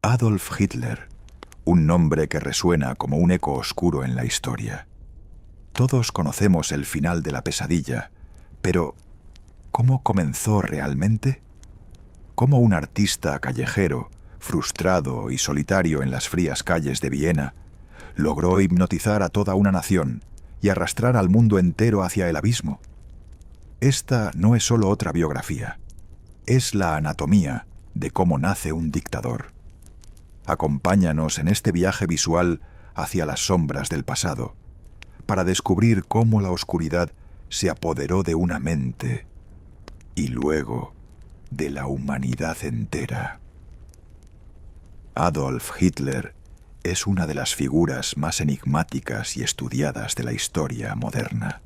Adolf Hitler, un nombre que resuena como un eco oscuro en la historia. Todos conocemos el final de la pesadilla, pero ¿cómo comenzó realmente? ¿Cómo un artista callejero, frustrado y solitario en las frías calles de Viena, logró hipnotizar a toda una nación y arrastrar al mundo entero hacia el abismo? Esta no es solo otra biografía, es la anatomía de cómo nace un dictador. Acompáñanos en este viaje visual hacia las sombras del pasado, para descubrir cómo la oscuridad se apoderó de una mente y luego de la humanidad entera. Adolf Hitler es una de las figuras más enigmáticas y estudiadas de la historia moderna.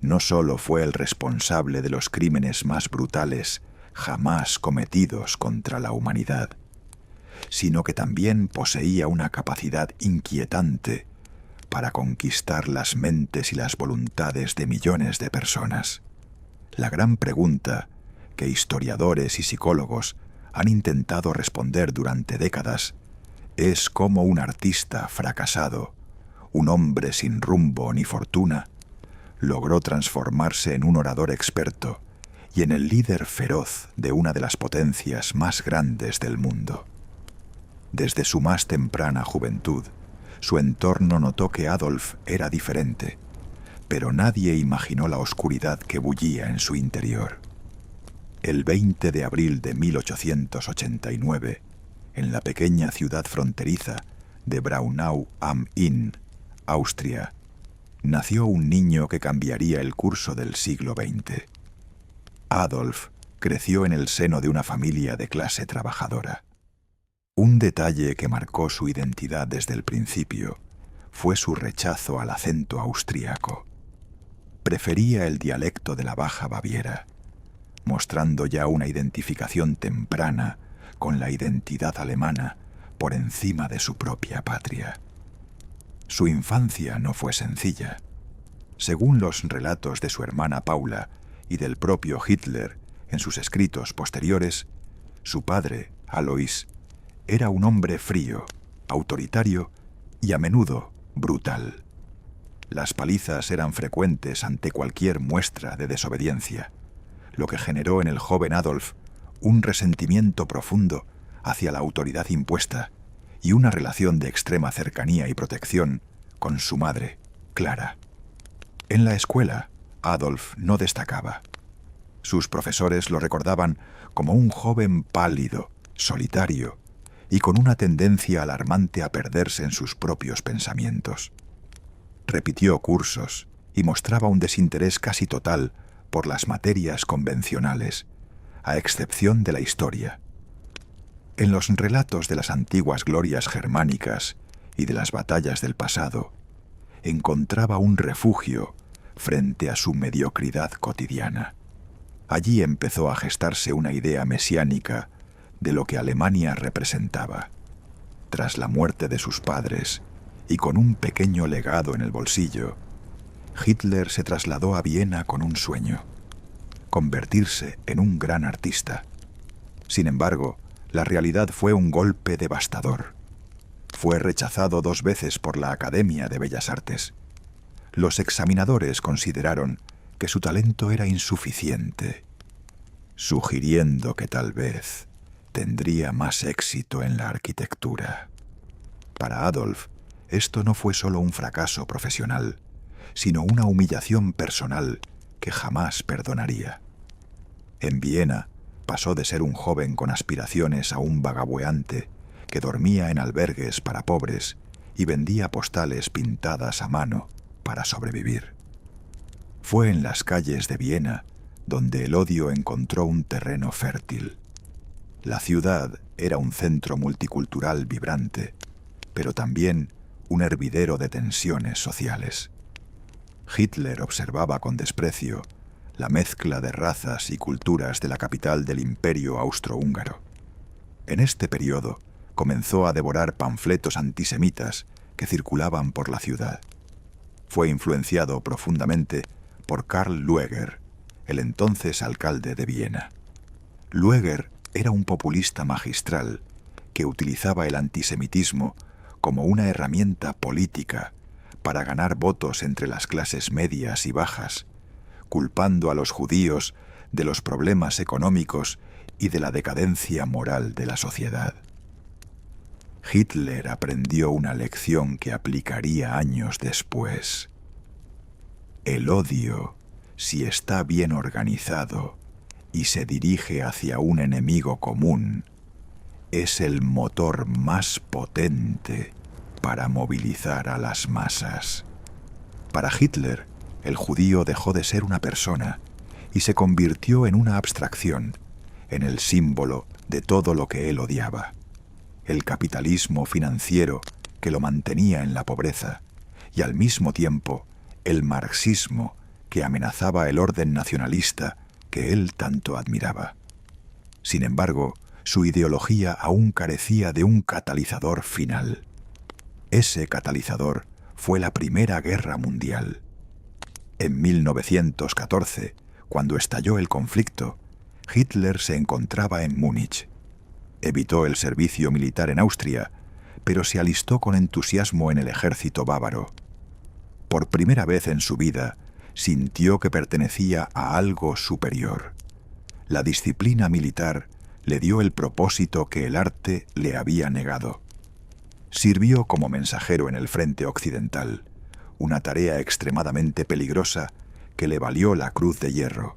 No solo fue el responsable de los crímenes más brutales jamás cometidos contra la humanidad, sino que también poseía una capacidad inquietante para conquistar las mentes y las voluntades de millones de personas. La gran pregunta que historiadores y psicólogos han intentado responder durante décadas es cómo un artista fracasado, un hombre sin rumbo ni fortuna, logró transformarse en un orador experto y en el líder feroz de una de las potencias más grandes del mundo. Desde su más temprana juventud, su entorno notó que Adolf era diferente, pero nadie imaginó la oscuridad que bullía en su interior. El 20 de abril de 1889, en la pequeña ciudad fronteriza de Braunau am Inn, Austria, nació un niño que cambiaría el curso del siglo XX. Adolf creció en el seno de una familia de clase trabajadora. Un detalle que marcó su identidad desde el principio fue su rechazo al acento austríaco. Prefería el dialecto de la Baja Baviera, mostrando ya una identificación temprana con la identidad alemana por encima de su propia patria. Su infancia no fue sencilla. Según los relatos de su hermana Paula y del propio Hitler en sus escritos posteriores, su padre, Alois, era un hombre frío, autoritario y a menudo brutal. Las palizas eran frecuentes ante cualquier muestra de desobediencia, lo que generó en el joven Adolf un resentimiento profundo hacia la autoridad impuesta y una relación de extrema cercanía y protección con su madre, Clara. En la escuela, Adolf no destacaba. Sus profesores lo recordaban como un joven pálido, solitario y con una tendencia alarmante a perderse en sus propios pensamientos. Repitió cursos y mostraba un desinterés casi total por las materias convencionales, a excepción de la historia. En los relatos de las antiguas glorias germánicas y de las batallas del pasado, encontraba un refugio frente a su mediocridad cotidiana. Allí empezó a gestarse una idea mesiánica de lo que Alemania representaba. Tras la muerte de sus padres, y con un pequeño legado en el bolsillo, Hitler se trasladó a Viena con un sueño: convertirse en un gran artista. Sin embargo, la realidad fue un golpe devastador. Fue rechazado 2 veces por la Academia de Bellas Artes. Los examinadores consideraron que su talento era insuficiente, sugiriendo que tal vez tendría más éxito en la arquitectura. Para Adolf, esto no fue solo un fracaso profesional, sino una humillación personal que jamás perdonaría. En Viena pasó de ser un joven con aspiraciones a un vagabueante que dormía en albergues para pobres y vendía postales pintadas a mano para sobrevivir. Fue en las calles de Viena donde el odio encontró un terreno fértil. La ciudad era un centro multicultural vibrante, pero también un hervidero de tensiones sociales. Hitler observaba con desprecio la mezcla de razas y culturas de la capital del Imperio austrohúngaro. En este periodo comenzó a devorar panfletos antisemitas que circulaban por la ciudad. Fue influenciado profundamente por Karl Lueger, el entonces alcalde de Viena. Lueger era un populista magistral que utilizaba el antisemitismo como una herramienta política para ganar votos entre las clases medias y bajas, culpando a los judíos de los problemas económicos y de la decadencia moral de la sociedad. Hitler aprendió una lección que aplicaría años después. El odio, si está bien organizado y se dirige hacia un enemigo común, es el motor más potente para movilizar a las masas. Para Hitler, el judío dejó de ser una persona y se convirtió en una abstracción, en el símbolo de todo lo que él odiaba. El capitalismo financiero que lo mantenía en la pobreza y al mismo tiempo el marxismo que amenazaba el orden nacionalista que él tanto admiraba. Sin embargo, su ideología aún carecía de un catalizador final. Ese catalizador fue la Primera Guerra Mundial. En 1914, cuando estalló el conflicto, Hitler se encontraba en Múnich. Evitó el servicio militar en Austria, pero se alistó con entusiasmo en el ejército bávaro. Por primera vez en su vida, sintió que pertenecía a algo superior. La disciplina militar le dio el propósito que el arte le había negado. Sirvió como mensajero en el frente occidental, una tarea extremadamente peligrosa que le valió la Cruz de Hierro.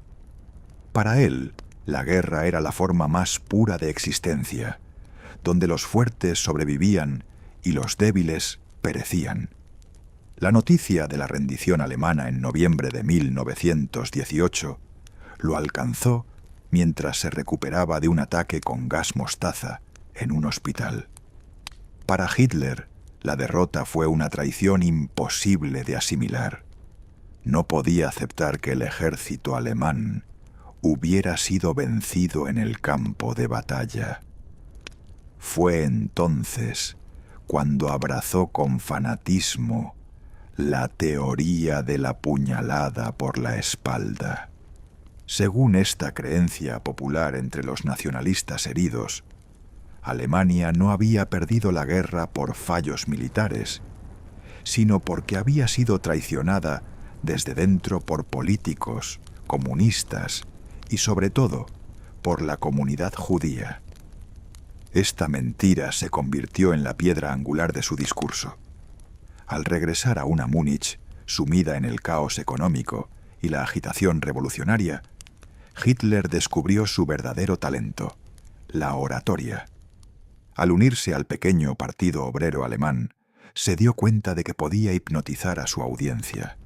Para él, la guerra era la forma más pura de existencia, donde los fuertes sobrevivían y los débiles perecían. La noticia de la rendición alemana en noviembre de 1918 lo alcanzó mientras se recuperaba de un ataque con gas mostaza en un hospital. Para Hitler, la derrota fue una traición imposible de asimilar. No podía aceptar que el ejército alemán hubiera sido vencido en el campo de batalla. Fue entonces cuando abrazó con fanatismo la teoría de la puñalada por la espalda. Según esta creencia popular entre los nacionalistas heridos, Alemania no había perdido la guerra por fallos militares, sino porque había sido traicionada desde dentro por políticos, comunistas y sobre todo por la comunidad judía. Esta mentira se convirtió en la piedra angular de su discurso. Al regresar a una Múnich sumida en el caos económico y la agitación revolucionaria, Hitler descubrió su verdadero talento, la oratoria. Al unirse al pequeño Partido Obrero Alemán, se dio cuenta de que podía hipnotizar a su audiencia.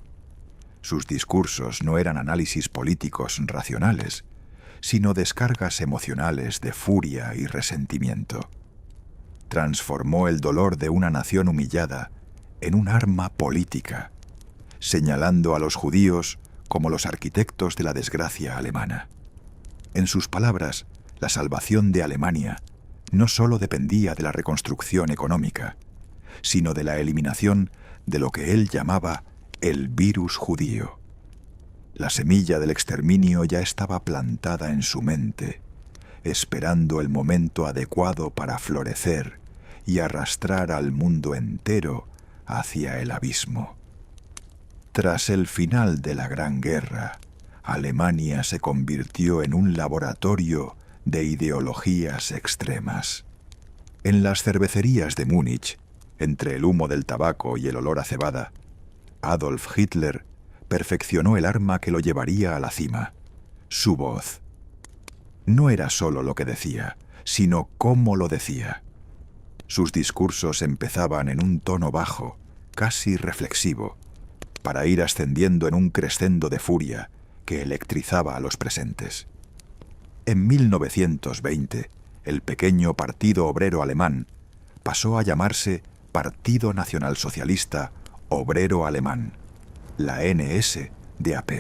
Sus discursos no eran análisis políticos racionales, sino descargas emocionales de furia y resentimiento. Transformó el dolor de una nación humillada en un arma política, señalando a los judíos como los arquitectos de la desgracia alemana. En sus palabras, la salvación de Alemania no solo dependía de la reconstrucción económica, sino de la eliminación de lo que él llamaba el virus judío. La semilla del exterminio ya estaba plantada en su mente, esperando el momento adecuado para florecer y arrastrar al mundo entero hacia el abismo. Tras el final de la Gran Guerra, Alemania se convirtió en un laboratorio de ideologías extremas. En las cervecerías de Múnich, entre el humo del tabaco y el olor a cebada, Adolf Hitler perfeccionó el arma que lo llevaría a la cima, su voz. No era solo lo que decía, sino cómo lo decía. Sus discursos empezaban en un tono bajo, casi reflexivo, para ir ascendiendo en un crescendo de furia que electrizaba a los presentes. En 1920, el pequeño Partido Obrero Alemán pasó a llamarse Partido Nacionalsocialista Obrero Alemán, la NSDAP.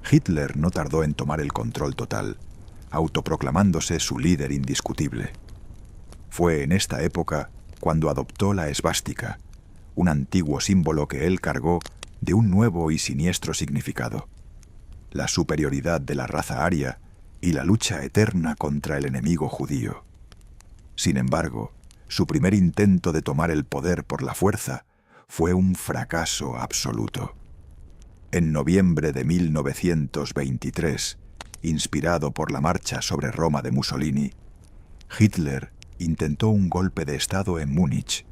Hitler no tardó en tomar el control total, autoproclamándose su líder indiscutible. Fue en esta época cuando adoptó la esvástica, un antiguo símbolo que él cargó de un nuevo y siniestro significado: la superioridad de la raza aria y la lucha eterna contra el enemigo judío. Sin embargo, su primer intento de tomar el poder por la fuerza fue un fracaso absoluto. En noviembre de 1923, inspirado por la marcha sobre Roma de Mussolini, Hitler intentó un golpe de Estado en Múnich,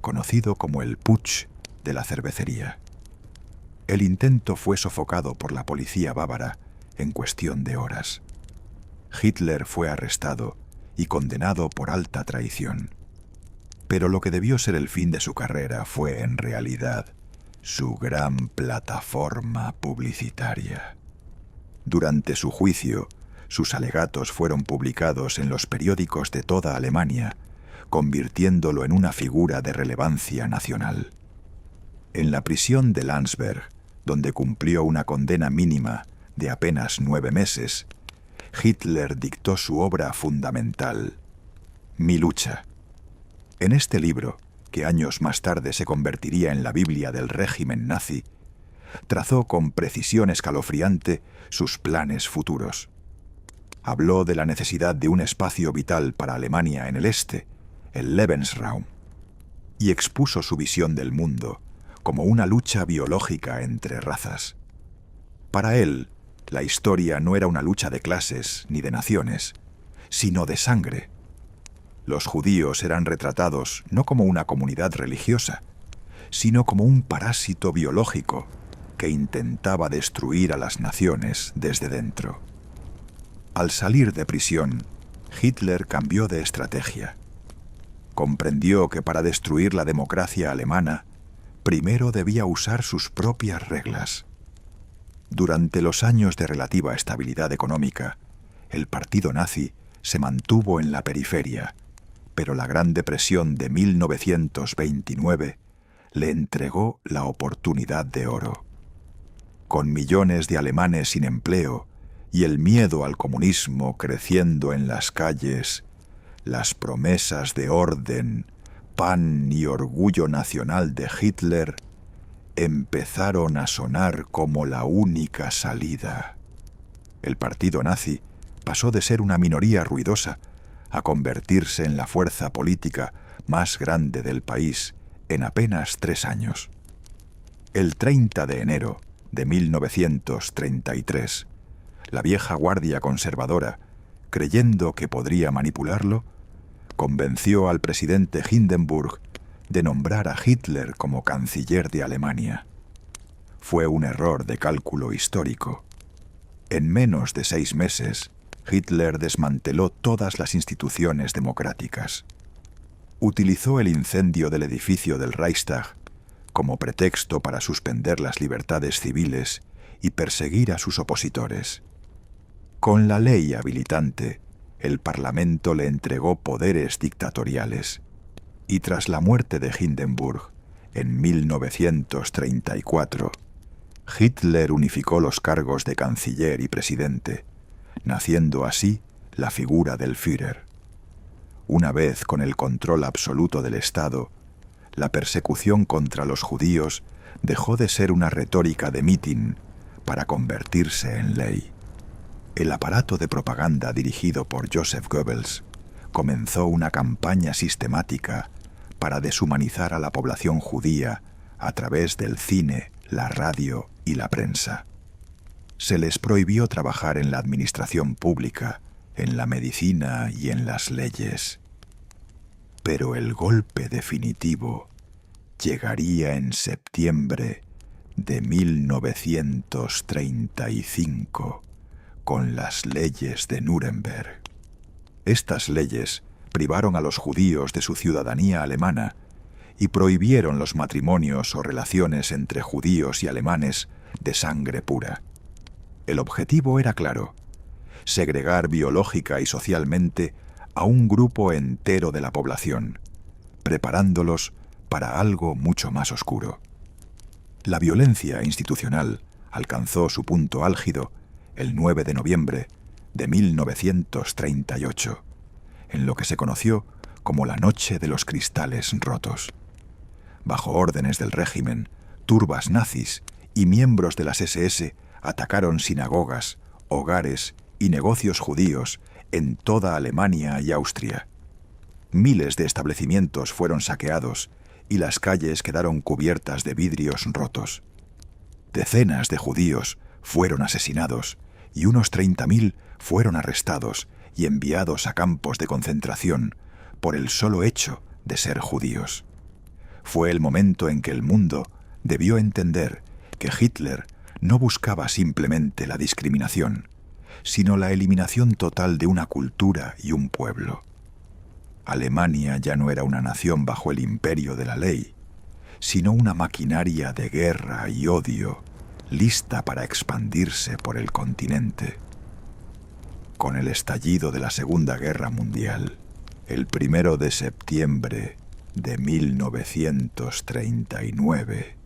conocido como el Putsch de la cervecería. El intento fue sofocado por la policía bávara en cuestión de horas. Hitler fue arrestado y condenado por alta traición. Pero lo que debió ser el fin de su carrera fue, en realidad, su gran plataforma publicitaria. Durante su juicio, sus alegatos fueron publicados en los periódicos de toda Alemania, convirtiéndolo en una figura de relevancia nacional. En la prisión de Landsberg, donde cumplió una condena mínima de apenas 9 meses, Hitler dictó su obra fundamental, Mi lucha. En este libro, que años más tarde se convertiría en la Biblia del régimen nazi, trazó con precisión escalofriante sus planes futuros. Habló de la necesidad de un espacio vital para Alemania en el este, el Lebensraum, y expuso su visión del mundo como una lucha biológica entre razas. Para él, la historia no era una lucha de clases ni de naciones, sino de sangre. Los judíos eran retratados no como una comunidad religiosa, sino como un parásito biológico que intentaba destruir a las naciones desde dentro. Al salir de prisión, Hitler cambió de estrategia. Comprendió que para destruir la democracia alemana, primero debía usar sus propias reglas. Durante los años de relativa estabilidad económica, el partido nazi se mantuvo en la periferia, pero la Gran Depresión de 1929 le entregó la oportunidad de oro. Con millones de alemanes sin empleo y el miedo al comunismo creciendo en las calles, las promesas de orden, pan y orgullo nacional de Hitler empezaron a sonar como la única salida. El partido nazi pasó de ser una minoría ruidosa a convertirse en la fuerza política más grande del país en apenas 3 años. El 30 de enero de 1933, la vieja guardia conservadora, creyendo que podría manipularlo, convenció al presidente Hindenburg de nombrar a Hitler como canciller de Alemania. Fue un error de cálculo histórico. En menos de 6 meses, Hitler desmanteló todas las instituciones democráticas. Utilizó el incendio del edificio del Reichstag como pretexto para suspender las libertades civiles y perseguir a sus opositores. Con la ley habilitante, el Parlamento le entregó poderes dictatoriales, y tras la muerte de Hindenburg, en 1934, Hitler unificó los cargos de canciller y presidente, naciendo así la figura del Führer. Una vez con el control absoluto del Estado, la persecución contra los judíos dejó de ser una retórica de mitin para convertirse en ley. El aparato de propaganda dirigido por Joseph Goebbels comenzó una campaña sistemática para deshumanizar a la población judía a través del cine, la radio y la prensa. Se les prohibió trabajar en la administración pública, en la medicina y en las leyes. Pero el golpe definitivo llegaría en septiembre de 1935 con las leyes de Nuremberg. Estas leyes privaron a los judíos de su ciudadanía alemana y prohibieron los matrimonios o relaciones entre judíos y alemanes de sangre pura. El objetivo era claro: segregar biológica y socialmente a un grupo entero de la población, preparándolos para algo mucho más oscuro. La violencia institucional alcanzó su punto álgido el 9 de noviembre de 1938, en lo que se conoció como la Noche de los Cristales Rotos. Bajo órdenes del régimen, turbas nazis y miembros de las SS atacaron sinagogas, hogares y negocios judíos en toda Alemania y Austria. Miles de establecimientos fueron saqueados y las calles quedaron cubiertas de vidrios rotos. Decenas de judíos fueron asesinados y unos 30.000 fueron arrestados y enviados a campos de concentración por el solo hecho de ser judíos. Fue el momento en que el mundo debió entender que Hitler no buscaba simplemente la discriminación, sino la eliminación total de una cultura y un pueblo. Alemania ya no era una nación bajo el imperio de la ley, sino una maquinaria de guerra y odio lista para expandirse por el continente. Con el estallido de la Segunda Guerra Mundial, el 1 de septiembre de 1939,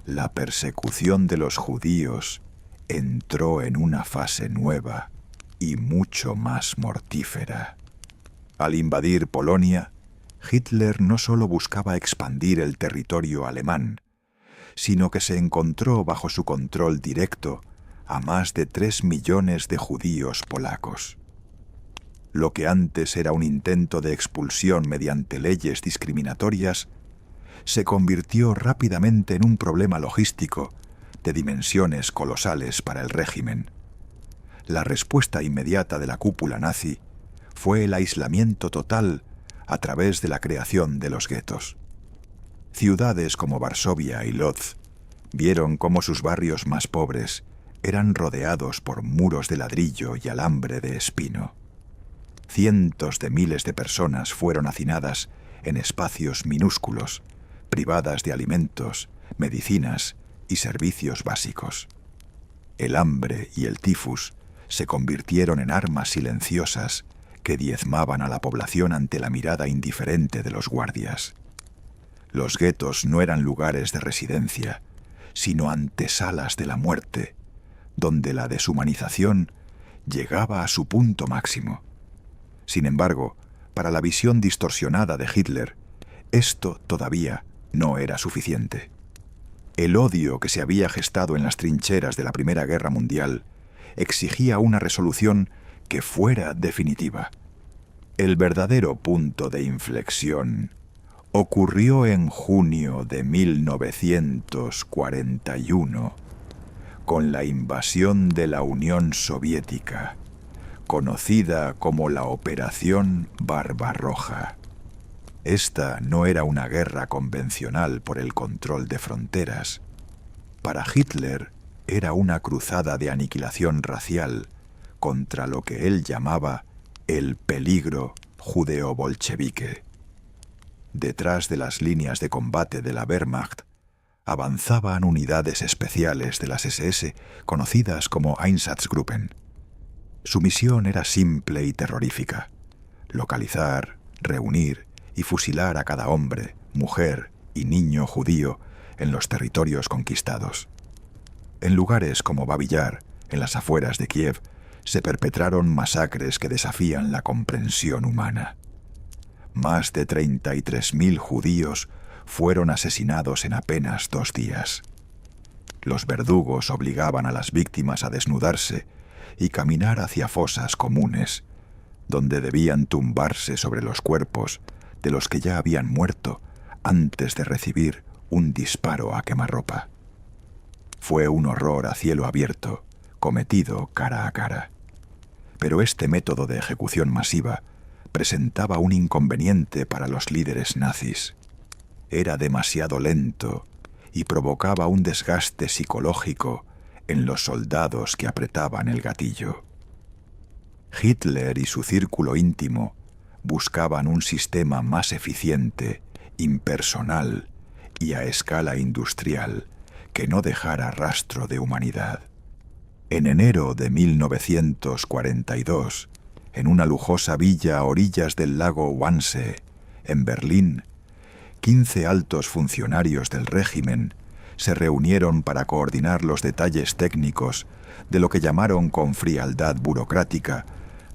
la persecución de los judíos entró en una fase nueva y mucho más mortífera. Al invadir Polonia, Hitler no solo buscaba expandir el territorio alemán, sino que se encontró bajo su control directo a más de 3 millones de judíos polacos. Lo que antes era un intento de expulsión mediante leyes discriminatorias, se convirtió rápidamente en un problema logístico de dimensiones colosales para el régimen. La respuesta inmediata de la cúpula nazi fue el aislamiento total a través de la creación de los guetos. Ciudades como Varsovia y Lodz vieron cómo sus barrios más pobres eran rodeados por muros de ladrillo y alambre de espino. Cientos de miles de personas fueron hacinadas en espacios minúsculos, privadas de alimentos, medicinas y servicios básicos. El hambre y el tifus se convirtieron en armas silenciosas que diezmaban a la población ante la mirada indiferente de los guardias. Los guetos no eran lugares de residencia, sino antesalas de la muerte, donde la deshumanización llegaba a su punto máximo. Sin embargo, para la visión distorsionada de Hitler, esto todavía no era suficiente. El odio que se había gestado en las trincheras de la Primera Guerra Mundial exigía una resolución que fuera definitiva. El verdadero punto de inflexión ocurrió en junio de 1941, con la invasión de la Unión Soviética, conocida como la Operación Barbarroja. Esta no era una guerra convencional por el control de fronteras. Para Hitler era una cruzada de aniquilación racial contra lo que él llamaba el peligro judeo-bolchevique. Detrás de las líneas de combate de la Wehrmacht avanzaban unidades especiales de las SS conocidas como Einsatzgruppen. Su misión era simple y terrorífica: localizar, reunir y fusilar a cada hombre, mujer y niño judío en los territorios conquistados. En lugares como Babi Yar, en las afueras de Kiev, se perpetraron masacres que desafían la comprensión humana. Más de 33.000 judíos fueron asesinados en apenas 2 días. Los verdugos obligaban a las víctimas a desnudarse y caminar hacia fosas comunes, donde debían tumbarse sobre los cuerpos de los que ya habían muerto antes de recibir un disparo a quemarropa. Fue un horror a cielo abierto, cometido cara a cara. Pero este método de ejecución masiva presentaba un inconveniente para los líderes nazis. Era demasiado lento y provocaba un desgaste psicológico en los soldados que apretaban el gatillo. Hitler y su círculo íntimo buscaban un sistema más eficiente, impersonal y a escala industrial que no dejara rastro de humanidad. En enero de 1942, en una lujosa villa a orillas del lago Wannsee, en Berlín, 15 altos funcionarios del régimen se reunieron para coordinar los detalles técnicos de lo que llamaron con frialdad burocrática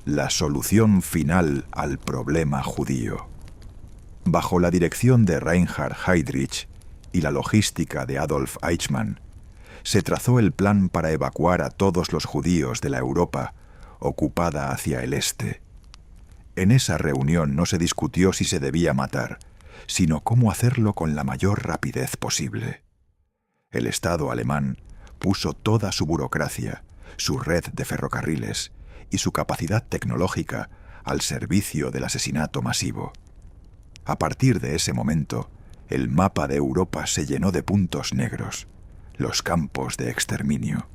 la solución final al problema judío. Bajo la dirección de Reinhard Heydrich y la logística de Adolf Eichmann, se trazó el plan para evacuar a todos los judíos de la Europa ocupada hacia el este. En esa reunión no se discutió si se debía matar, sino cómo hacerlo con la mayor rapidez posible. El Estado alemán puso toda su burocracia, su red de ferrocarriles y su capacidad tecnológica al servicio del asesinato masivo. A partir de ese momento, el mapa de Europa se llenó de puntos negros, los campos de exterminio.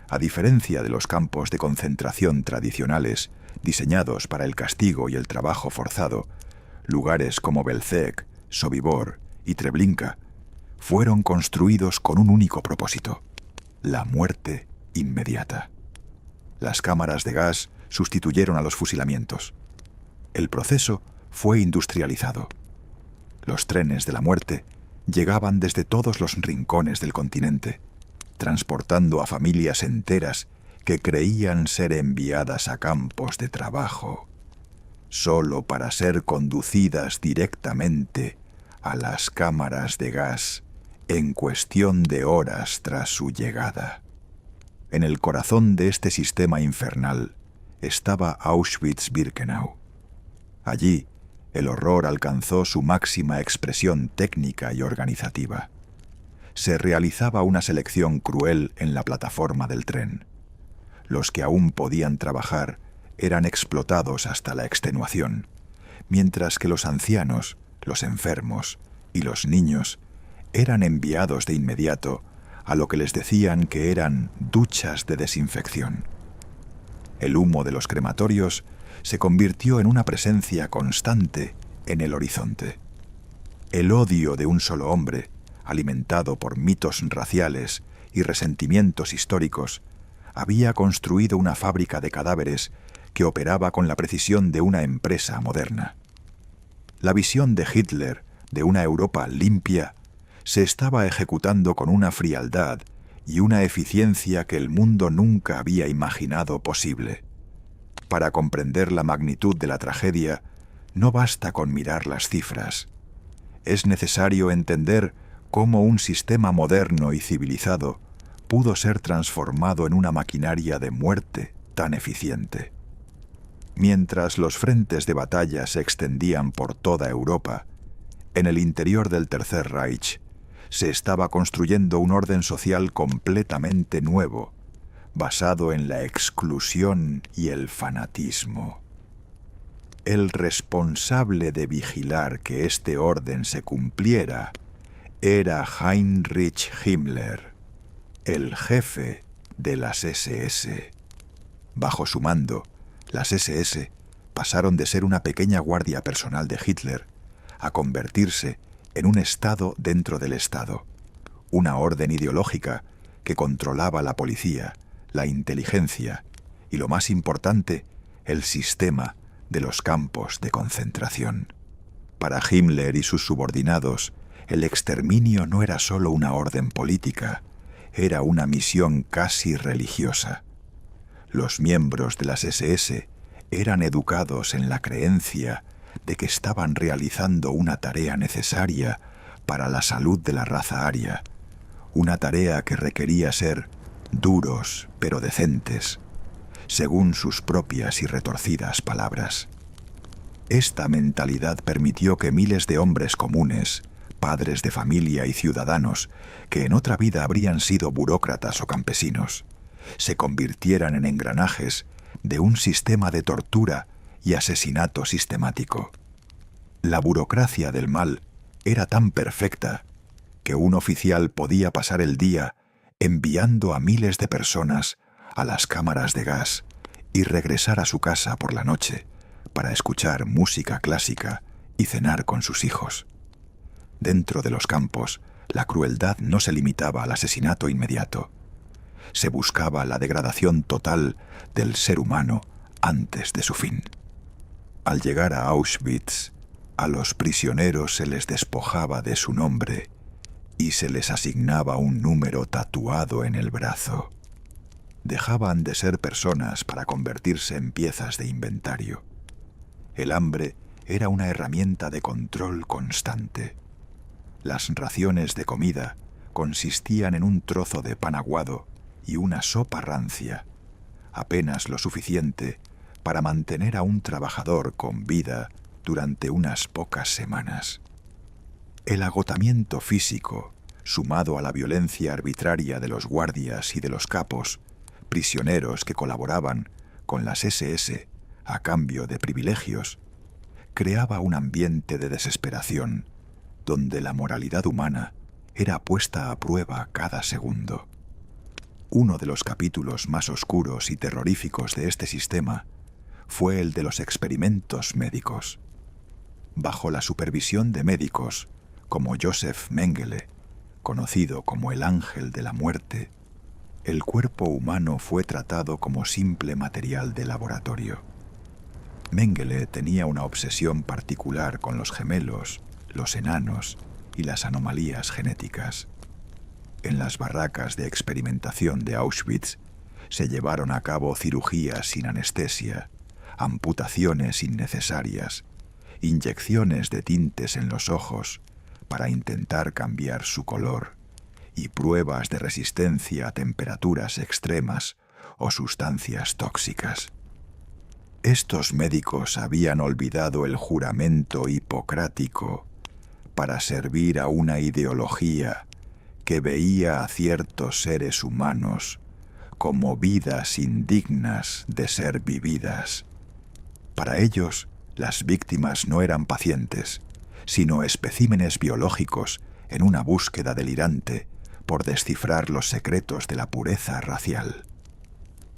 A diferencia de los campos de concentración tradicionales, diseñados para el castigo y el trabajo forzado, lugares como Belzec, Sobibor y Treblinka fueron construidos con un único propósito: la muerte inmediata. Las cámaras de gas sustituyeron a los fusilamientos. El proceso fue industrializado. Los trenes de la muerte llegaban desde todos los rincones del continente, transportando a familias enteras que creían ser enviadas a campos de trabajo, solo para ser conducidas directamente a las cámaras de gas en cuestión de horas tras su llegada. En el corazón de este sistema infernal estaba Auschwitz-Birkenau. Allí, el horror alcanzó su máxima expresión técnica y organizativa. Se realizaba una selección cruel en la plataforma del tren. Los que aún podían trabajar eran explotados hasta la extenuación, mientras que los ancianos, los enfermos y los niños eran enviados de inmediato a lo que les decían que eran duchas de desinfección. El humo de los crematorios se convirtió en una presencia constante en el horizonte. El odio de un solo hombre, alimentado por mitos raciales y resentimientos históricos, había construido una fábrica de cadáveres que operaba con la precisión de una empresa moderna. La visión de Hitler de una Europa limpia se estaba ejecutando con una frialdad y una eficiencia que el mundo nunca había imaginado posible. Para comprender la magnitud de la tragedia, no basta con mirar las cifras. Es necesario entender cómo un sistema moderno y civilizado pudo ser transformado en una maquinaria de muerte tan eficiente. Mientras los frentes de batalla se extendían por toda Europa, en el interior del Tercer Reich se estaba construyendo un orden social completamente nuevo, basado en la exclusión y el fanatismo. El responsable de vigilar que este orden se cumpliera era Heinrich Himmler, el jefe de las SS. Bajo su mando, las SS pasaron de ser una pequeña guardia personal de Hitler a convertirse en un Estado dentro del Estado, una orden ideológica que controlaba la policía, la inteligencia y, lo más importante, el sistema de los campos de concentración. Para Himmler y sus subordinados, el exterminio no era solo una orden política, era una misión casi religiosa. Los miembros de las SS eran educados en la creencia de que estaban realizando una tarea necesaria para la salud de la raza aria, una tarea que requería ser duros pero decentes, según sus propias y retorcidas palabras. Esta mentalidad permitió que miles de hombres comunes, padres de familia y ciudadanos, que en otra vida habrían sido burócratas o campesinos, se convirtieran en engranajes de un sistema de tortura y asesinato sistemático. La burocracia del mal era tan perfecta que un oficial podía pasar el día enviando a miles de personas a las cámaras de gas y regresar a su casa por la noche para escuchar música clásica y cenar con sus hijos. Dentro de los campos, la crueldad no se limitaba al asesinato inmediato. Se buscaba la degradación total del ser humano antes de su fin. Al llegar a Auschwitz, a los prisioneros se les despojaba de su nombre y se les asignaba un número tatuado en el brazo. Dejaban de ser personas para convertirse en piezas de inventario. El hambre era una herramienta de control constante. Las raciones de comida consistían en un trozo de pan aguado y una sopa rancia, apenas lo suficiente para mantener a un trabajador con vida durante unas pocas semanas. El agotamiento físico, sumado a la violencia arbitraria de los guardias y de los capos, prisioneros que colaboraban con las SS a cambio de privilegios, creaba un ambiente de desesperación donde la moralidad humana era puesta a prueba cada segundo. Uno de los capítulos más oscuros y terroríficos de este sistema fue el de los experimentos médicos. Bajo la supervisión de médicos como Joseph Mengele, conocido como el ángel de la muerte, el cuerpo humano fue tratado como simple material de laboratorio. Mengele tenía una obsesión particular con los gemelos, los enanos y las anomalías genéticas. En las barracas de experimentación de Auschwitz se llevaron a cabo cirugías sin anestesia, amputaciones innecesarias, inyecciones de tintes en los ojos para intentar cambiar su color y pruebas de resistencia a temperaturas extremas o sustancias tóxicas. Estos médicos habían olvidado el juramento hipocrático para servir a una ideología que veía a ciertos seres humanos como vidas indignas de ser vividas. Para ellos, las víctimas no eran pacientes, sino especímenes biológicos en una búsqueda delirante por descifrar los secretos de la pureza racial.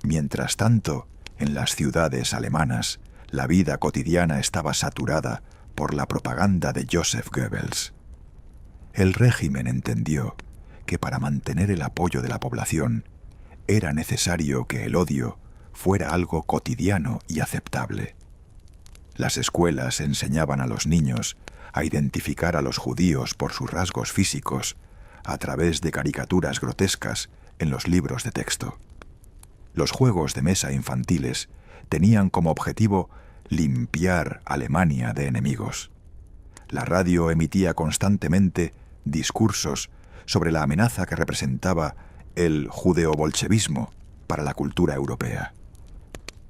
Mientras tanto, en las ciudades alemanas, la vida cotidiana estaba saturada por la propaganda de Joseph Goebbels. El régimen entendió que para mantener el apoyo de la población era necesario que el odio fuera algo cotidiano y aceptable. Las escuelas enseñaban a los niños a identificar a los judíos por sus rasgos físicos a través de caricaturas grotescas en los libros de texto. Los juegos de mesa infantiles tenían como objetivo limpiar Alemania de enemigos. La radio emitía constantemente discursos sobre la amenaza que representaba el judeo-bolchevismo para la cultura europea.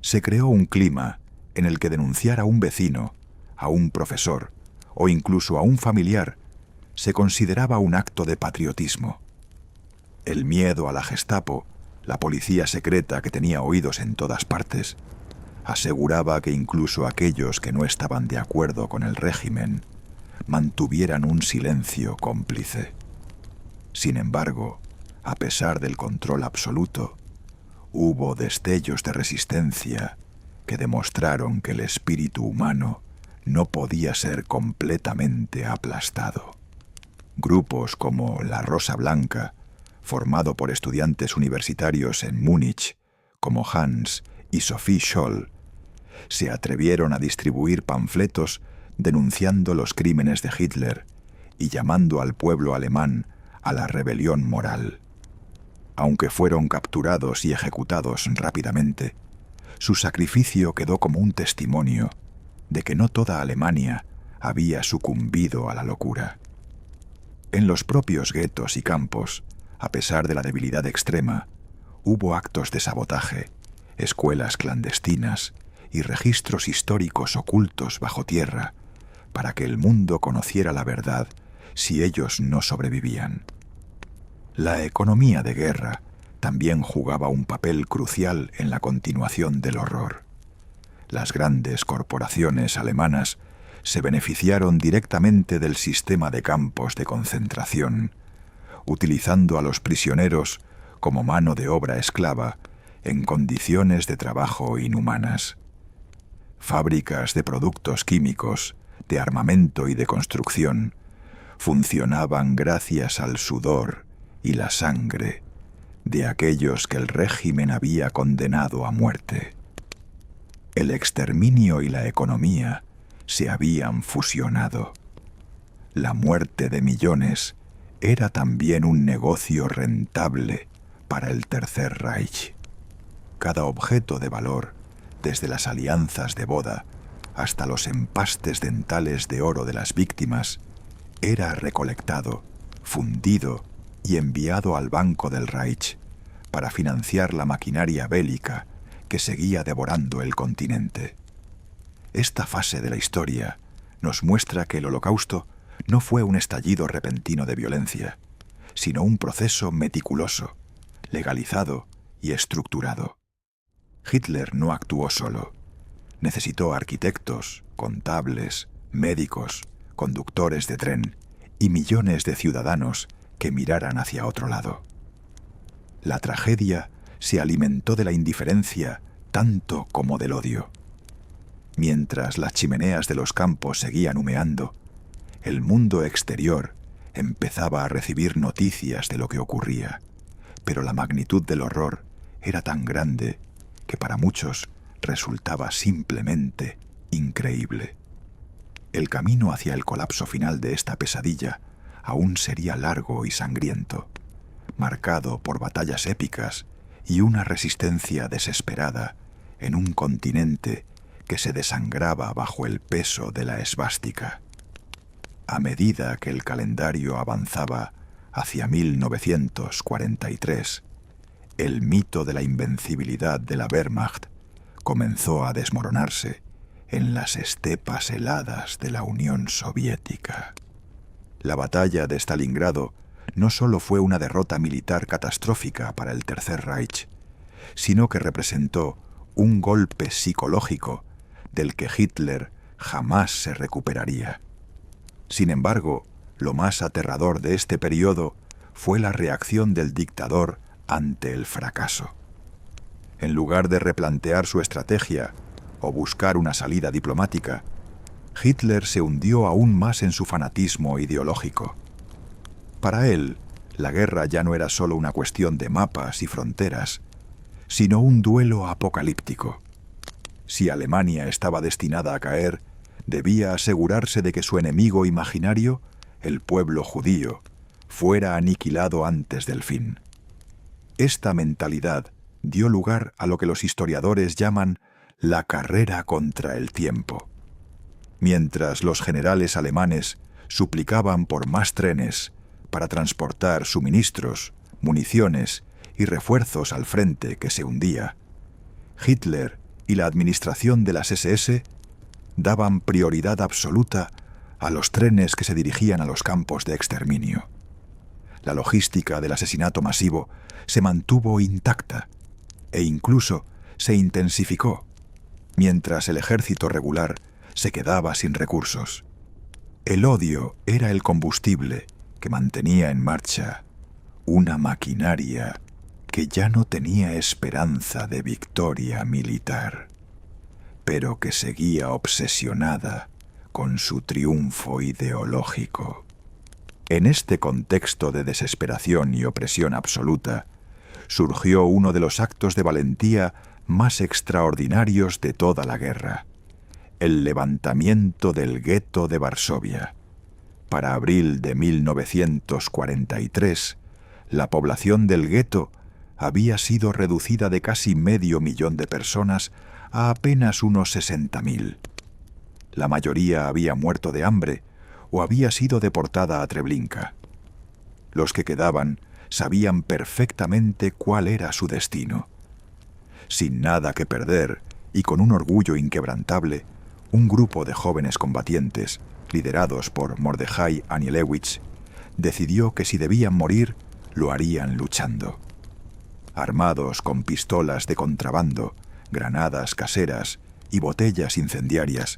Se creó un clima en el que denunciar a un vecino, a un profesor o incluso a un familiar se consideraba un acto de patriotismo. El miedo a la Gestapo, la policía secreta que tenía oídos en todas partes, aseguraba que incluso aquellos que no estaban de acuerdo con el régimen mantuvieran un silencio cómplice. Sin embargo, a pesar del control absoluto, hubo destellos de resistencia que demostraron que el espíritu humano no podía ser completamente aplastado. Grupos como la Rosa Blanca, formado por estudiantes universitarios en Múnich, como Hans y Sophie Scholl, se atrevieron a distribuir panfletos denunciando los crímenes de Hitler y llamando al pueblo alemán a la rebelión moral. Aunque fueron capturados y ejecutados rápidamente, su sacrificio quedó como un testimonio de que no toda Alemania había sucumbido a la locura. En los propios guetos y campos, a pesar de la debilidad extrema, hubo actos de sabotaje, escuelas clandestinas y registros históricos ocultos bajo tierra para que el mundo conociera la verdad si ellos no sobrevivían. La economía de guerra también jugaba un papel crucial en la continuación del horror. Las grandes corporaciones alemanas se beneficiaron directamente del sistema de campos de concentración, utilizando a los prisioneros como mano de obra esclava en condiciones de trabajo inhumanas. Fábricas de productos químicos, de armamento y de construcción funcionaban gracias al sudor y la sangre de aquellos que el régimen había condenado a muerte. El exterminio y la economía se habían fusionado. La muerte de millones era también un negocio rentable para el Tercer Reich. Cada objeto de valor, desde las alianzas de boda hasta los empastes dentales de oro de las víctimas, era recolectado, fundido y enviado al Banco del Reich para financiar la maquinaria bélica que seguía devorando el continente. Esta fase de la historia nos muestra que el Holocausto no fue un estallido repentino de violencia, sino un proceso meticuloso, legalizado y estructurado. Hitler no actuó solo. Necesitó arquitectos, contables, médicos, conductores de tren y millones de ciudadanos que miraran hacia otro lado. La tragedia se alimentó de la indiferencia tanto como del odio. Mientras las chimeneas de los campos seguían humeando, el mundo exterior empezaba a recibir noticias de lo que ocurría, pero la magnitud del horror era tan grande que para muchos resultaba simplemente increíble. El camino hacia el colapso final de esta pesadilla aún sería largo y sangriento, marcado por batallas épicas y una resistencia desesperada en un continente que se desangraba bajo el peso de la esvástica. A medida que el calendario avanzaba hacia 1943, el mito de la invencibilidad de la Wehrmacht comenzó a desmoronarse en las estepas heladas de la Unión Soviética. La batalla de Stalingrado no solo fue una derrota militar catastrófica para el Tercer Reich, sino que representó un golpe psicológico del que Hitler jamás se recuperaría. Sin embargo, lo más aterrador de este periodo fue la reacción del dictador ante el fracaso. En lugar de replantear su estrategia o buscar una salida diplomática, Hitler se hundió aún más en su fanatismo ideológico. Para él, la guerra ya no era solo una cuestión de mapas y fronteras, sino un duelo apocalíptico. Si Alemania estaba destinada a caer, debía asegurarse de que su enemigo imaginario, el pueblo judío, fuera aniquilado antes del fin. Esta mentalidad dio lugar a lo que los historiadores llaman la carrera contra el tiempo. Mientras los generales alemanes suplicaban por más trenes para transportar suministros, municiones y refuerzos al frente que se hundía, Hitler y la administración de las SS daban prioridad absoluta a los trenes que se dirigían a los campos de exterminio. La logística del asesinato masivo se mantuvo intacta e incluso se intensificó, mientras el ejército regular se quedaba sin recursos. El odio era el combustible que mantenía en marcha una maquinaria que ya no tenía esperanza de victoria militar, pero que seguía obsesionada con su triunfo ideológico. En este contexto de desesperación y opresión absoluta, surgió uno de los actos de valentía más extraordinarios de toda la guerra: el levantamiento del gueto de Varsovia. Para abril de 1943, la población del gueto había sido reducida de casi 500.000 de personas a apenas unos 60.000. La mayoría había muerto de hambre o había sido deportada a Treblinka. Los que quedaban sabían perfectamente cuál era su destino. Sin nada que perder y con un orgullo inquebrantable, un grupo de jóvenes combatientes, liderados por Mordechai Anielewicz, decidió que si debían morir, lo harían luchando. Armados con pistolas de contrabando, granadas caseras y botellas incendiarias,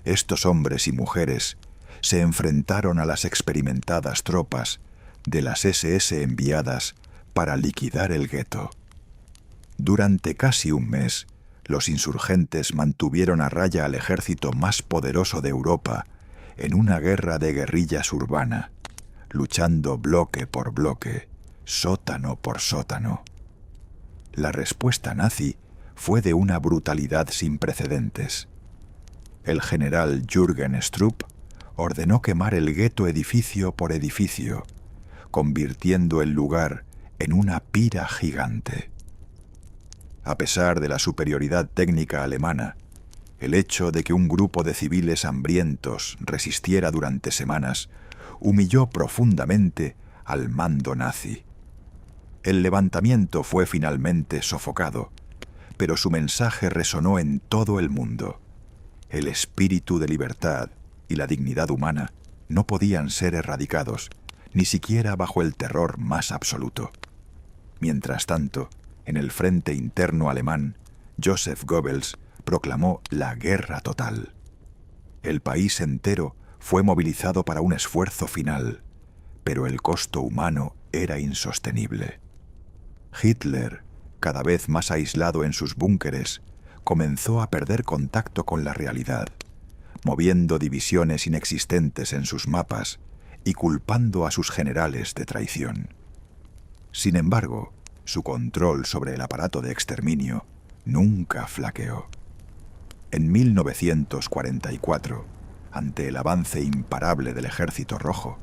estos hombres y mujeres se enfrentaron a las experimentadas tropas de las SS enviadas para liquidar el gueto. Durante casi un mes, los insurgentes mantuvieron a raya al ejército más poderoso de Europa en una guerra de guerrillas urbana, luchando bloque por bloque, sótano por sótano. La respuesta nazi fue de una brutalidad sin precedentes. El general Jürgen Strupp ordenó quemar el gueto edificio por edificio, convirtiendo el lugar en una pira gigante. A pesar de la superioridad técnica alemana, el hecho de que un grupo de civiles hambrientos resistiera durante semanas humilló profundamente al mando nazi. El levantamiento fue finalmente sofocado, pero su mensaje resonó en todo el mundo. El espíritu de libertad y la dignidad humana no podían ser erradicados, ni siquiera bajo el terror más absoluto. Mientras tanto, en el frente interno alemán, Joseph Goebbels proclamó la guerra total. El país entero fue movilizado para un esfuerzo final, pero el costo humano era insostenible. Hitler, cada vez más aislado en sus búnkeres, comenzó a perder contacto con la realidad, moviendo divisiones inexistentes en sus mapas y culpando a sus generales de traición. Sin embargo, su control sobre el aparato de exterminio nunca flaqueó. En 1944, ante el avance imparable del Ejército Rojo,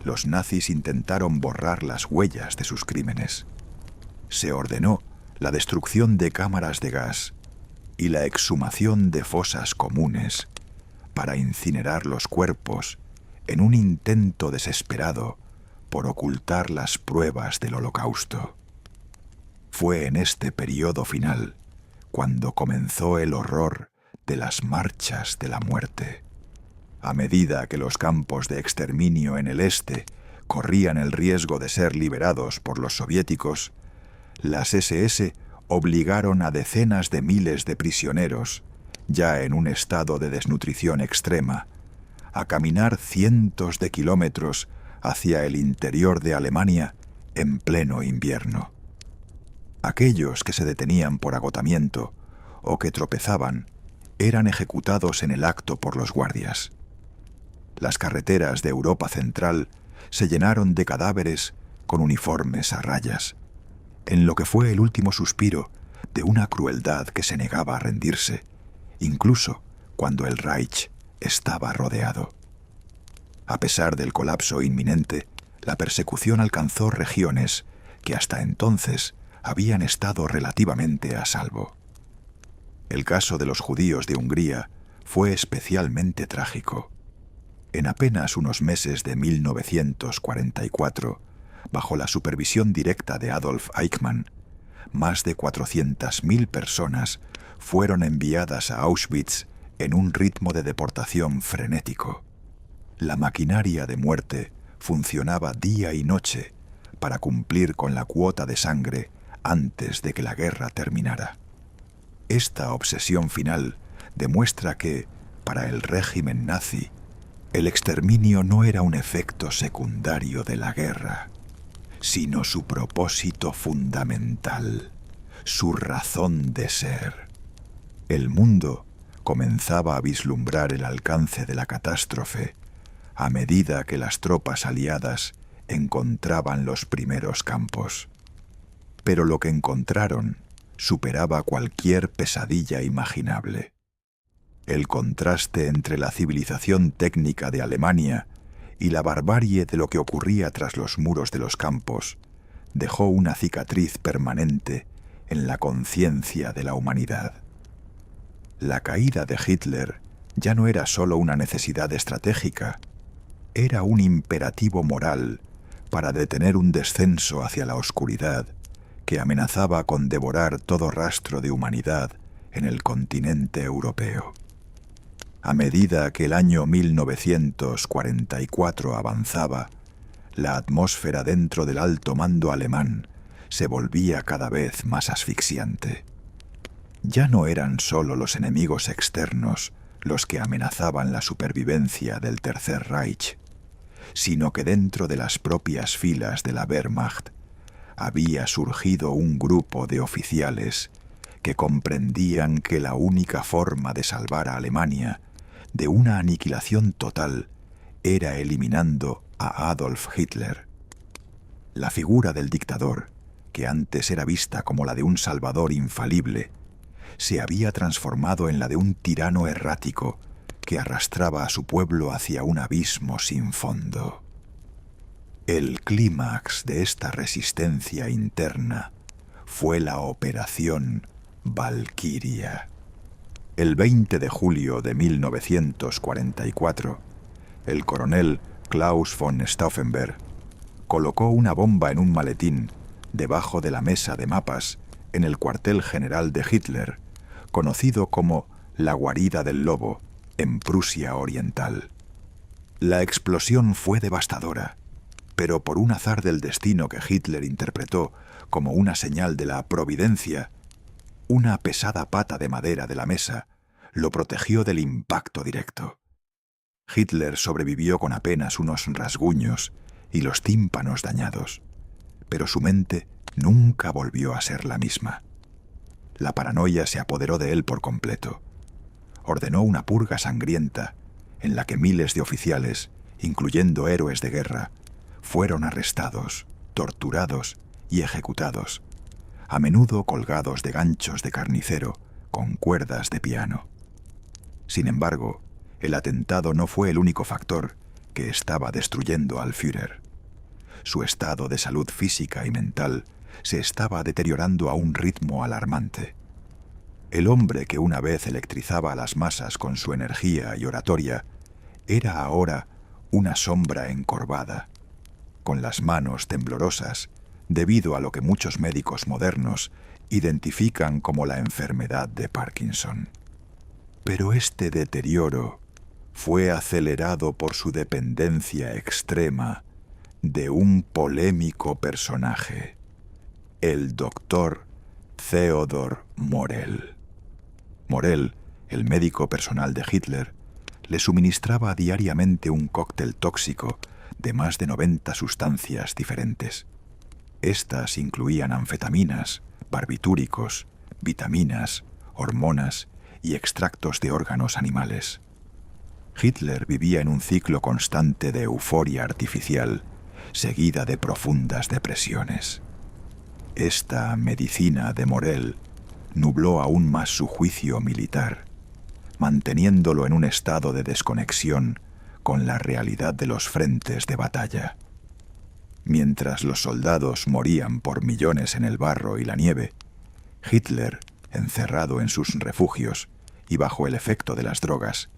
los nazis intentaron borrar las huellas de sus crímenes. Se ordenó la destrucción de cámaras de gas y la exhumación de fosas comunes para incinerar los cuerpos en un intento desesperado por ocultar las pruebas del Holocausto. Fue en este periodo final cuando comenzó el horror de las marchas de la muerte. A medida que los campos de exterminio en el este corrían el riesgo de ser liberados por los soviéticos, las SS obligaron a decenas de miles de prisioneros, ya en un estado de desnutrición extrema, a caminar cientos de kilómetros hacia el interior de Alemania en pleno invierno. Aquellos que se detenían por agotamiento o que tropezaban eran ejecutados en el acto por los guardias. Las carreteras de Europa Central se llenaron de cadáveres con uniformes a rayas, en lo que fue el último suspiro de una crueldad que se negaba a rendirse, incluso cuando el Reich estaba rodeado. A pesar del colapso inminente, la persecución alcanzó regiones que hasta entonces habían estado relativamente a salvo. El caso de los judíos de Hungría fue especialmente trágico. En apenas unos meses de 1944, bajo la supervisión directa de Adolf Eichmann, más de 400.000 personas fueron enviadas a Auschwitz en un ritmo de deportación frenético. La maquinaria de muerte funcionaba día y noche para cumplir con la cuota de sangre antes de que la guerra terminara. Esta obsesión final demuestra que, para el régimen nazi, el exterminio no era un efecto secundario de la guerra, sino su propósito fundamental, su razón de ser. El mundo comenzaba a vislumbrar el alcance de la catástrofe a medida que las tropas aliadas encontraban los primeros campos. Pero lo que encontraron superaba cualquier pesadilla imaginable. El contraste entre la civilización técnica de Alemania y la barbarie de lo que ocurría tras los muros de los campos dejó una cicatriz permanente en la conciencia de la humanidad. La caída de Hitler ya no era solo una necesidad estratégica, era un imperativo moral para detener un descenso hacia la oscuridad que amenazaba con devorar todo rastro de humanidad en el continente europeo. A medida que el año 1944 avanzaba, la atmósfera dentro del alto mando alemán se volvía cada vez más asfixiante. Ya no eran solo los enemigos externos los que amenazaban la supervivencia del Tercer Reich, sino que dentro de las propias filas de la Wehrmacht había surgido un grupo de oficiales que comprendían que la única forma de salvar a Alemania de una aniquilación total era eliminando a Adolf Hitler. La figura del dictador, que antes era vista como la de un salvador infalible, se había transformado en la de un tirano errático que arrastraba a su pueblo hacia un abismo sin fondo. El clímax de esta resistencia interna fue la Operación Valquiria. El 20 de julio de 1944, el coronel Klaus von Stauffenberg colocó una bomba en un maletín debajo de la mesa de mapas en el cuartel general de Hitler, conocido como la Guarida del Lobo, en Prusia Oriental. La explosión fue devastadora, pero por un azar del destino que Hitler interpretó como una señal de la providencia, una pesada pata de madera de la mesa lo protegió del impacto directo. Hitler sobrevivió con apenas unos rasguños y los tímpanos dañados, pero su mente nunca volvió a ser la misma. La paranoia se apoderó de él por completo. Ordenó una purga sangrienta en la que miles de oficiales, incluyendo héroes de guerra, fueron arrestados, torturados y ejecutados, a menudo colgados de ganchos de carnicero con cuerdas de piano. Sin embargo, el atentado no fue el único factor que estaba destruyendo al Führer. Su estado de salud física y mental se estaba deteriorando a un ritmo alarmante. El hombre que una vez electrizaba a las masas con su energía y oratoria era ahora una sombra encorvada, con las manos temblorosas, debido a lo que muchos médicos modernos identifican como la enfermedad de Parkinson. Pero este deterioro fue acelerado por su dependencia extrema de un polémico personaje, el doctor Theodor Morell. Morell, el médico personal de Hitler, le suministraba diariamente un cóctel tóxico de más de 90 sustancias diferentes. Estas incluían anfetaminas, barbitúricos, vitaminas, hormonas y extractos de órganos animales. Hitler vivía en un ciclo constante de euforia artificial, seguida de profundas depresiones. Esta medicina de Morell nubló aún más su juicio militar, manteniéndolo en un estado de desconexión con la realidad de los frentes de batalla. Mientras los soldados morían por millones en el barro y la nieve, Hitler, encerrado en sus refugios y bajo el efecto de las drogas,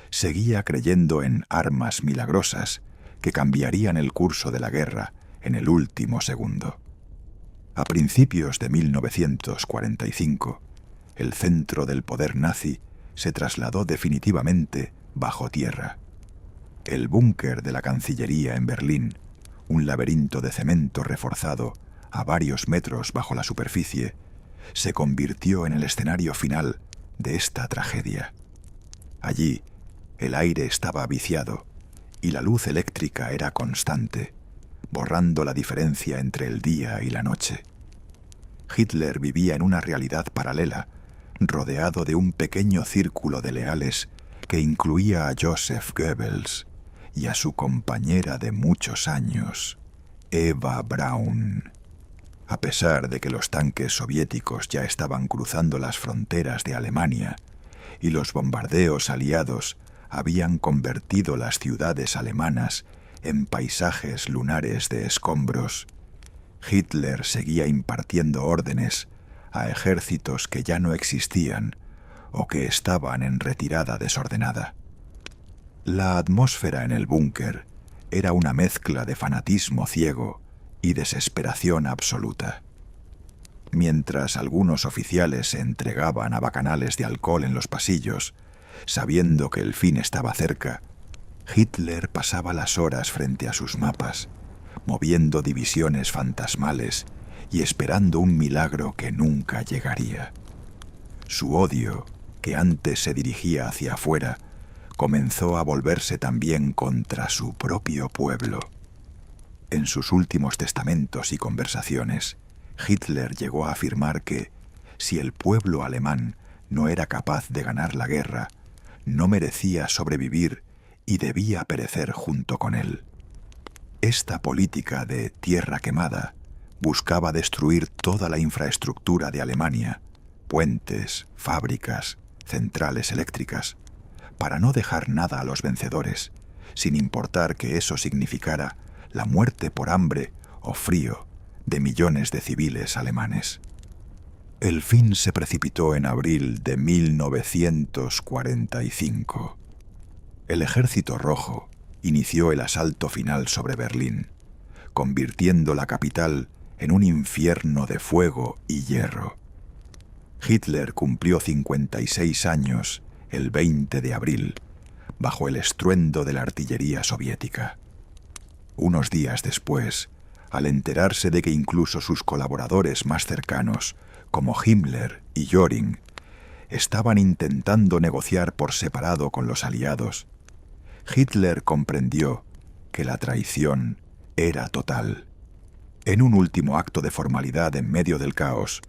seguía creyendo en armas milagrosas que cambiarían el curso de la guerra en el último segundo. A principios de 1945, el centro del poder nazi se trasladó definitivamente bajo tierra. El búnker de la Cancillería en Berlín, un laberinto de cemento reforzado a varios metros bajo la superficie, se convirtió en el escenario final de esta tragedia. Allí, el aire estaba viciado y la luz eléctrica era constante, borrando la diferencia entre el día y la noche. Hitler vivía en una realidad paralela, rodeado de un pequeño círculo de leales que incluía a Joseph Goebbels y a su compañera de muchos años, Eva Braun. A pesar de que los tanques soviéticos ya estaban cruzando las fronteras de Alemania y los bombardeos aliados habían convertido las ciudades alemanas en paisajes lunares de escombros, Hitler seguía impartiendo órdenes a ejércitos que ya no existían o que estaban en retirada desordenada. La atmósfera en el búnker era una mezcla de fanatismo ciego y desesperación absoluta. Mientras algunos oficiales se entregaban a bacanales de alcohol en los pasillos, sabiendo que el fin estaba cerca, Hitler pasaba las horas frente a sus mapas, moviendo divisiones fantasmales y esperando un milagro que nunca llegaría. Su odio, que antes se dirigía hacia afuera, comenzó a volverse también contra su propio pueblo. En sus últimos testamentos y conversaciones, Hitler llegó a afirmar que, si el pueblo alemán no era capaz de ganar la guerra, no merecía sobrevivir y debía perecer junto con él. Esta política de tierra quemada buscaba destruir toda la infraestructura de Alemania, puentes, fábricas, centrales eléctricas, para no dejar nada a los vencedores, sin importar que eso significara la muerte por hambre o frío de millones de civiles alemanes. El fin se precipitó en abril de 1945. El Ejército Rojo inició el asalto final sobre Berlín, convirtiendo la capital en un infierno de fuego y hierro, Hitler cumplió 56 años el 20 de abril, bajo el estruendo de la artillería soviética. Unos días después, al enterarse de que incluso sus colaboradores más cercanos, como Himmler y Göring, estaban intentando negociar por separado con los aliados, Hitler comprendió que la traición era total. En un último acto de formalidad en medio del caos,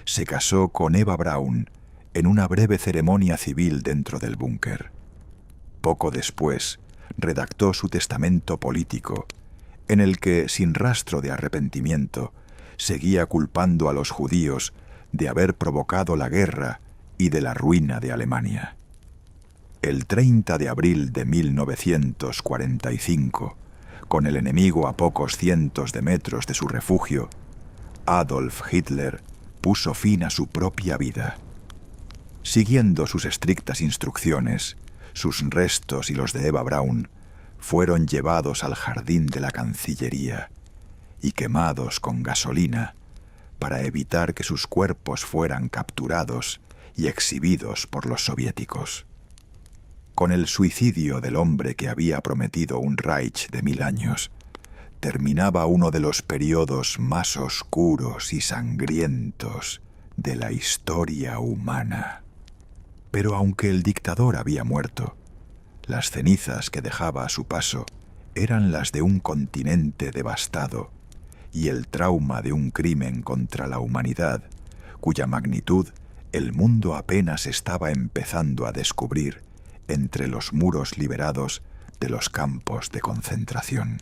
se casó con Eva Braun en una breve ceremonia civil dentro del búnker. Poco después, redactó su testamento político, en el que, sin rastro de arrepentimiento, seguía culpando a los judíos de haber provocado la guerra y de la ruina de Alemania. El 30 de abril de 1945, con el enemigo a pocos cientos de metros de su refugio, Adolf Hitler puso fin a su propia vida. Siguiendo sus estrictas instrucciones, sus restos y los de Eva Braun fueron llevados al jardín de la Cancillería y quemados con gasolina para evitar que sus cuerpos fueran capturados y exhibidos por los soviéticos. Con el suicidio del hombre que había prometido un Reich de 1000 años, terminaba uno de los periodos más oscuros y sangrientos de la historia humana. Pero aunque el dictador había muerto, las cenizas que dejaba a su paso eran las de un continente devastado y el trauma de un crimen contra la humanidad, cuya magnitud el mundo apenas estaba empezando a descubrir entre los muros liberados de los campos de concentración.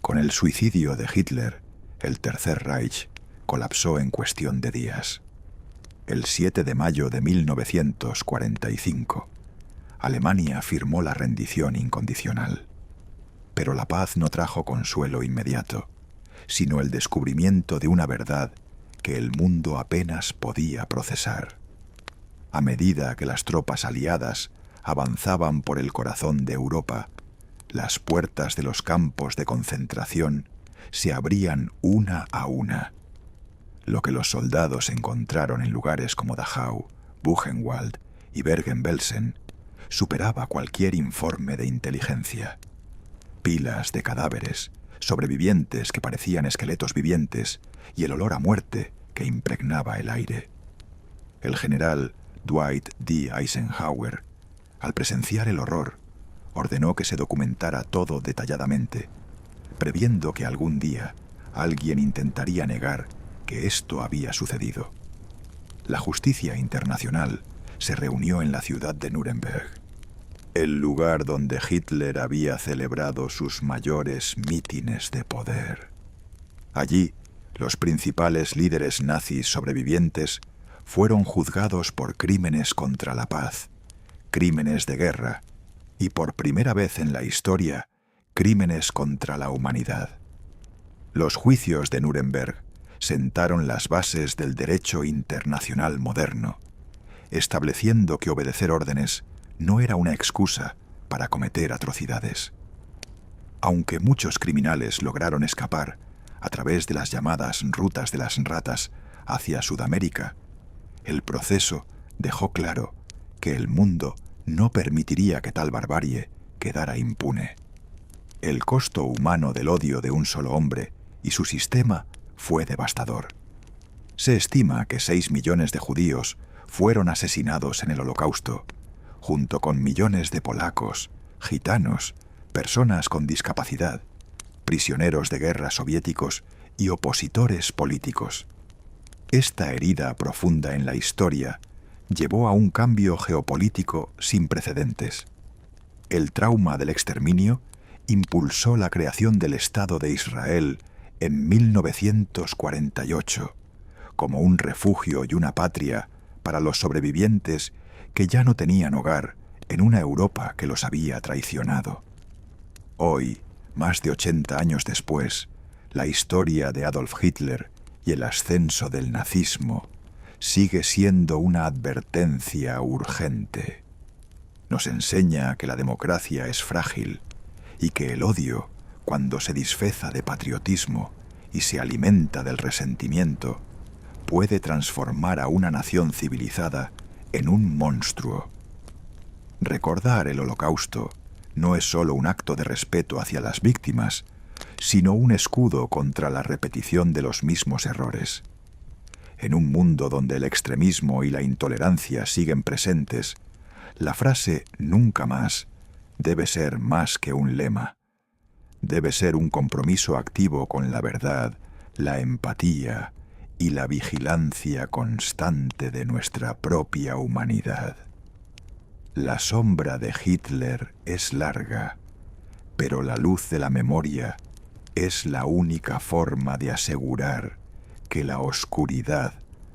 Con el suicidio de Hitler, el Tercer Reich colapsó en cuestión de días. El 7 de mayo de 1945, Alemania firmó la rendición incondicional. Pero la paz no trajo consuelo inmediato, sino el descubrimiento de una verdad que el mundo apenas podía procesar. A medida que las tropas aliadas avanzaban por el corazón de Europa, las puertas de los campos de concentración se abrían una a una. Lo que los soldados encontraron en lugares como Dachau, Buchenwald y Bergen-Belsen superaba cualquier informe de inteligencia. Pilas de cadáveres, sobrevivientes que parecían esqueletos vivientes y el olor a muerte que impregnaba el aire. El general Dwight D. Eisenhower, al presenciar el horror, ordenó que se documentara todo detalladamente, previendo que algún día alguien intentaría negar que esto había sucedido. La justicia internacional se reunió en la ciudad de Nuremberg, el lugar donde Hitler había celebrado sus mayores mítines de poder. Allí, los principales líderes nazis sobrevivientes fueron juzgados por crímenes contra la paz, crímenes de guerra y, por primera vez en la historia, crímenes contra la humanidad. Los juicios de Nuremberg sentaron las bases del derecho internacional moderno, estableciendo que obedecer órdenes no era una excusa para cometer atrocidades. Aunque muchos criminales lograron escapar a través de las llamadas rutas de las ratas hacia Sudamérica, el proceso dejó claro que el mundo no permitiría que tal barbarie quedara impune. El costo humano del odio de un solo hombre y su sistema fue devastador. Se estima que 6 millones de judíos fueron asesinados en el Holocausto, junto con millones de polacos, gitanos, personas con discapacidad, prisioneros de guerra soviéticos y opositores políticos. Esta herida profunda en la historia llevó a un cambio geopolítico sin precedentes. El trauma del exterminio impulsó la creación del Estado de Israel en 1948, como un refugio y una patria para los sobrevivientes que ya no tenían hogar en una Europa que los había traicionado. Hoy, más de 80 años después, la historia de Adolf Hitler y el ascenso del nazismo sigue siendo una advertencia urgente. Nos enseña que la democracia es frágil y que el odio, cuando se disfreza de patriotismo y se alimenta del resentimiento, puede transformar a una nación civilizada en un monstruo. Recordar el Holocausto no es solo un acto de respeto hacia las víctimas, sino un escudo contra la repetición de los mismos errores. En un mundo donde el extremismo y la intolerancia siguen presentes, la frase «nunca más» debe ser más que un lema. Debe ser un compromiso activo con la verdad, la empatía y la vigilancia constante de nuestra propia humanidad. La sombra de Hitler es larga, pero la luz de la memoria es la única forma de asegurar que la oscuridad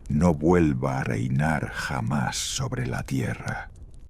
no vuelva a reinar jamás sobre la tierra.